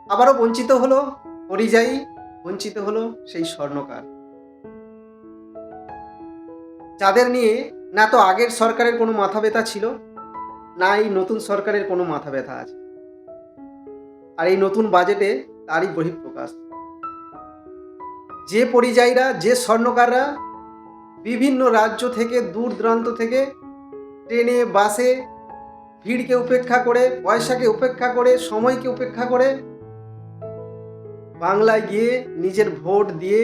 আবারও বঞ্চিত হলো পরিযায়ী, বঞ্চিত হলো সেই স্বর্ণকার, যাদের নিয়ে না তো আগের সরকারের কোনো মাথা ব্যথা ছিল, না এই নতুন সরকারের কোনো মাথা ব্যথা আছে। আর এই নতুন বাজেটে তারই বহিঃপ্রকাশ। যে পরিযায়ীরা, যে স্বর্ণকাররা বিভিন্ন রাজ্য থেকে, দূর দূরান্ত থেকে ট্রেনে, বাসে ভিড়কে উপেক্ষা করে, পয়সাকে উপেক্ষা করে, সময়কে উপেক্ষা করে বাংলায় গিয়ে নিজের ভোট দিয়ে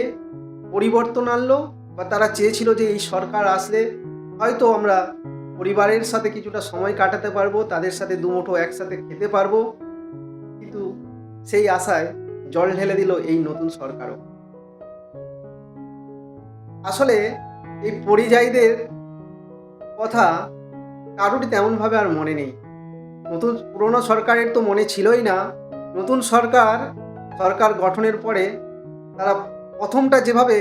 পরিবর্তন আনলো, বা তারা চেয়েছিল যে এই সরকার আসলে হয়তো আমরা পরিবারের সাথে কিছুটা সময় কাটাতে পারবো, তাদের সাথে দুমুঠো একসাথে খেতে পারবো। কিন্তু সেই আশায় জল ঢেলে দিল এই নতুন সরকারও। আসলে এই পরিযায়ীদের কথা কারোরই তেমনভাবে আর মনে নেই। পুরনো সরকারের তো মনে ছিলই না। নতুন সরকার গঠনের পরে তারা প্রথমটা যেভাবে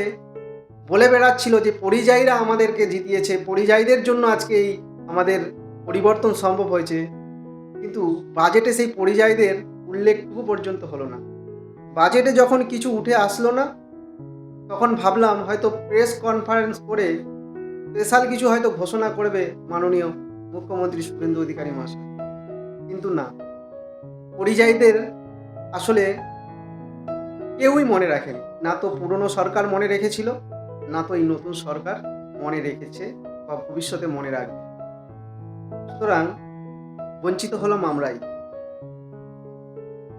বলে বেড়াচ্ছিল যে পরিযায়ীরা আমাদেরকে জিতিয়েছে, পরিযায়ীদের জন্য আজকে এই আমাদের পরিবর্তন সম্ভব হয়েছে, কিন্তু বাজেটে সেই পরিযায়ীদের উল্লেখটুকু পর্যন্ত হলো না। বাজেটে যখন কিছু উঠে আসলো না, তখন ভাবলাম হয়তো প্রেস কনফারেন্স করে স্পেশাল কিছু হয়তো ঘোষণা করবে মাননীয় মুখ্যমন্ত্রী শুভেন্দু অধিকারী মহাশয়, কিন্তু না। পরিযায়ীদের আসলে কেউই মনে রাখেনি, না তো পুরনো সরকার মনে রেখেছিল, না তো এই নতুন সরকার মনে রেখেছে বা ভবিষ্যতে মনে রাখবে। সুতরাং বঞ্চিত হলাম আমরাই।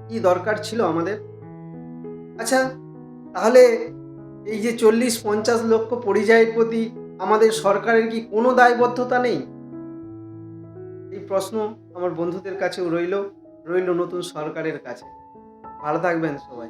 কি দরকার ছিল আমাদের? আচ্ছা, তাহলে এই যে 40-50 লক্ষ পরিযায়ীর প্রতি আমাদের সরকারের কি কোনো দায়বদ্ধতা নেই? এই প্রশ্ন আমার বন্ধুদের কাছেও রইল নতুন সরকারের কাছে। ভালো থাকবেন সবাই।